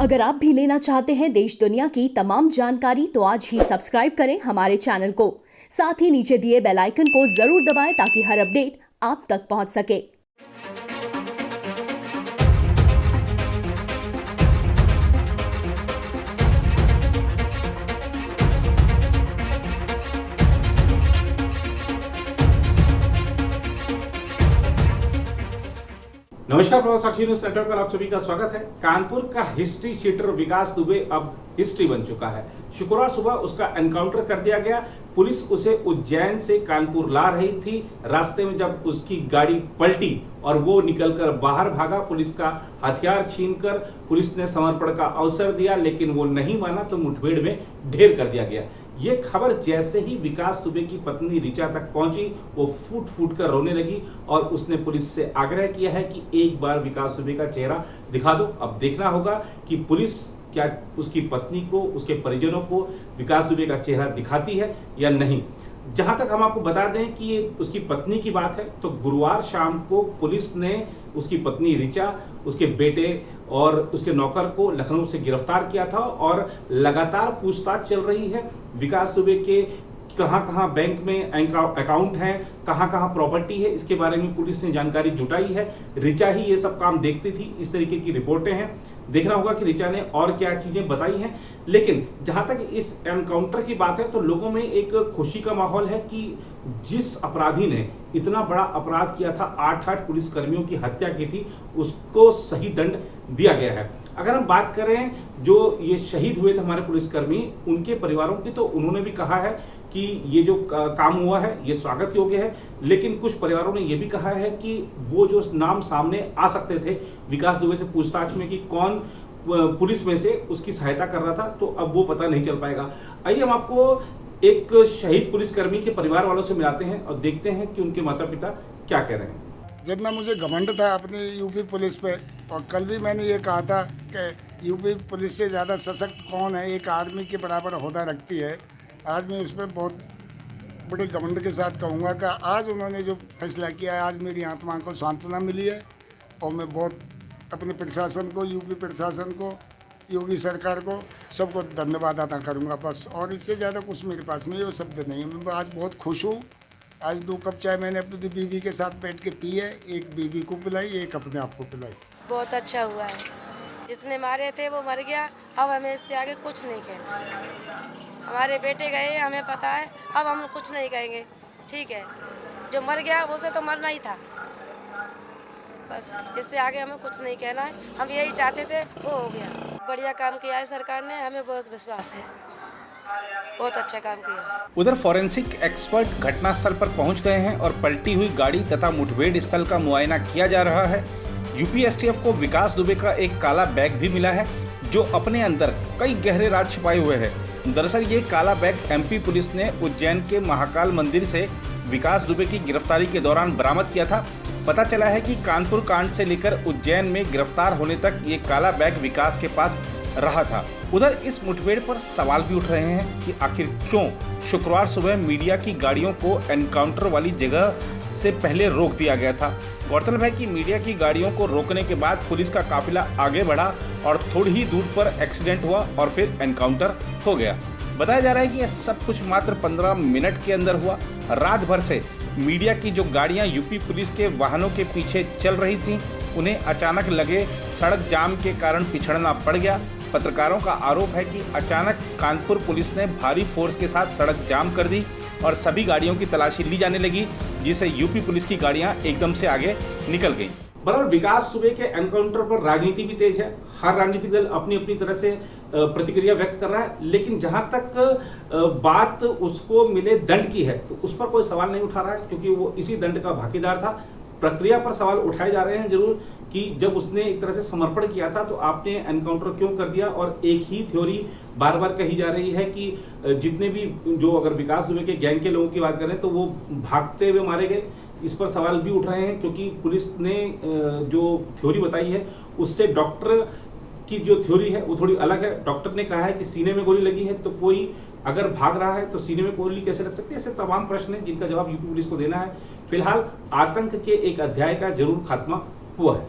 अगर आप भी लेना चाहते हैं देश दुनिया की तमाम जानकारी तो आज ही सब्सक्राइब करें हमारे चैनल को। साथ ही नीचे दिए बेल आइकन को जरूर दबाएं ताकि हर अपडेट आप तक पहुंच सके। नमस्कार प्रवास साक्षी न्यूज नेटवर्क पर आप सभी का स्वागत है। कानपुर का हिस्ट्री शीटर विकास दुबे अब हिस्ट्री बन चुका है। शुक्रवार सुबह उसका एनकाउंटर कर दिया गया। पुलिस उसे उज्जैन से कानपुर ला रही थी। रास्ते में जब उसकी गाड़ी पलटी और वो निकलकर बाहर भागा, पुलिस का हथियार छीनकर पुलिस ने समर्पण का अवसर दिया, लेकिन वो नहीं माना तो मुठभेड़ में ढेर कर दिया गया। ये खबर जैसे ही विकास दुबे की पत्नी ऋचा तक पहुंची, वो फूट फूट कर रोने लगी और उसने पुलिस से आग्रह किया है कि एक बार विकास दुबे का चेहरा दिखा दो। अब देखना होगा कि पुलिस क्या उसकी पत्नी को, उसके परिजनों को विकास दुबे का चेहरा दिखाती है या नहीं। जहां तक हम आपको बता दें कि ये उसकी पत्नी की बात है, तो गुरुवार शाम को पुलिस ने उसकी पत्नी ऋचा, उसके बेटे और उसके नौकर को लखनऊ से गिरफ्तार किया था और लगातार पूछताछ चल रही है। विकास दुबे के कहां-कहां बैंक में अकाउंट हैं, कहां-कहां प्रॉपर्टी है, इसके बारे में पुलिस ने जानकारी जुटाई है। ऋचा ही ये सब काम देखती थी, इस तरीके की रिपोर्टें हैं। देखना होगा कि ऋचा ने और क्या चीजें बताई हैं। लेकिन जहां तक इस एनकाउंटर की बात है तो लोगों में एक खुशी का माहौल है कि जिस अपराधी ने इतना बड़ा अपराध किया था, 8 पुलिसकर्मियों की हत्या की थी, उसको सही दंड दिया गया है। अगर हम बात करें जो ये शहीद हुए थे हमारे पुलिसकर्मी, उनके परिवारों की, तो उन्होंने भी कहा है कि ये जो काम हुआ है ये स्वागत योग्य है। लेकिन कुछ परिवारों ने ये भी कहा है कि वो जो नाम सामने आ सकते थे विकास दुबे से पूछताछ में कि कौन पुलिस में से उसकी सहायता कर रहा था, तो अब वो पता नहीं चल पाएगा। आइए हम आपको एक शहीद पुलिसकर्मी के परिवार वालों से मिलाते हैं और देखते हैं कि उनके माता पिता क्या कह रहे हैं। जितना मुझे घमंड था अपनी यूपी पुलिस पे, और कल भी मैंने ये कहा था कि यूपी पुलिस से ज़्यादा सशक्त कौन है, एक आर्मी के बराबर होदा रखती है। आज मैं उस पर बहुत बड़े घमंड के साथ कहूँगा कि आज उन्होंने जो फैसला किया है, आज मेरी आत्मा को सांत्वना मिली है। और मैं बहुत अपने प्रशासन को, यूपी प्रशासन को, योगी सरकार को, सबको धन्यवाद अदा करूँगा बस। और इससे ज़्यादा कुछ मेरे पास में ये शब्द नहीं है। मैं आज बहुत खुश हूँ। आज 2 कप चाय मैंने अपनी बीवी के साथ बैठ के पी है। एक बीवी को पिलाई, एक अपने आप को पिलाई। बहुत अच्छा हुआ है। जिसने मारे थे वो मर गया, अब हमें इससे आगे कुछ नहीं कहना। हमारे बेटे गए, हमें पता है, अब हम कुछ नहीं कहेंगे। ठीक है, जो मर गया उसे तो मरना ही था। बस इससे आगे हमें कुछ नहीं कहना है। हम यही चाहते थे, वो हो गया। बढ़िया काम किया है सरकार ने, हमें बहुत विश्वास है। बहुत अच्छा काम किया। उधर फॉरेंसिक एक्सपर्ट घटनास्थल पर पहुंच गए हैं और पलटी हुई गाड़ी तथा मुठभेड़ स्थल का मुआयना किया जा रहा है। यूपी एसटीएफ को विकास दुबे का एक काला बैग भी मिला है जो अपने अंदर कई गहरे राज छिपाए हुए है। दरअसल ये काला बैग एमपी पुलिस ने उज्जैन के महाकाल मंदिर से विकास दुबे की गिरफ्तारी के दौरान बरामद किया था। पता चला है कि कानपुर कांड से लेकर उज्जैन में गिरफ्तार होने तक ये काला बैग विकास के पास रहा था। उधर इस मुठभेड़ पर सवाल भी उठ रहे हैं कि आखिर क्यों शुक्रवार सुबह मीडिया की गाड़ियों को एनकाउंटर वाली जगह से पहले रोक दिया गया था। गौरतलब है कि मीडिया की गाड़ियों को रोकने के बाद पुलिस का काफिला आगे बढ़ा और थोड़ी ही दूर पर एक्सीडेंट हुआ और फिर एनकाउंटर हो गया। बताया जा रहा है कि यह सब कुछ मात्र 15 मिनट के अंदर हुआ। रात भर से मीडिया की जो गाड़ियां यूपी पुलिस के वाहनों के पीछे चल रही थीं, उन्हें अचानक लगे सड़क जाम के कारण पिछड़ना पड़ गया। पत्रकारों का आरोप है कि अचानक कानपुर पुलिस ने भारी फोर्स के साथ सड़क जाम कर दी और सभी गाड़ियों की तलाशी ली जाने लगी, जिससे यूपी पुलिस की गाड़ियां एकदम से आगे निकल गईं। बहरहाल विकास दुबे के एनकाउंटर पर राजनीति भी तेज है। हर राजनीतिक दल अपनी अपनी तरह से प्रतिक्रिया व्यक्त कर रहा है, लेकिन जहां तक बात उसको मिले दंड की है तो उस पर कोई सवाल नहीं उठा रहा है, क्योंकि वो इसी दंड का भागीदार था। प्रक्रिया पर सवाल उठाए जा रहे हैं जरूर कि जब उसने एक तरह से समर्पण किया था तो आपने एनकाउंटर क्यों कर दिया। और एक ही थ्योरी बार बार कही जा रही है कि जितने भी जो अगर विकास दुबे के गैंग के लोगों की बात करें तो वो भागते हुए मारे गए। इस पर सवाल भी उठ रहे हैं क्योंकि पुलिस ने जो थ्योरी बताई है उससे डॉक्टर की जो थ्योरी है वो थोड़ी अलग है। डॉक्टर ने कहा है कि सीने में गोली लगी है, तो कोई अगर भाग रहा है तो सीने में गोली कैसे लग सकती है। ऐसे तमाम प्रश्न हैं जिनका जवाब यूपी पुलिस को देना है। फिलहाल आतंक के एक अध्याय का जरूर खात्मा हुआ है।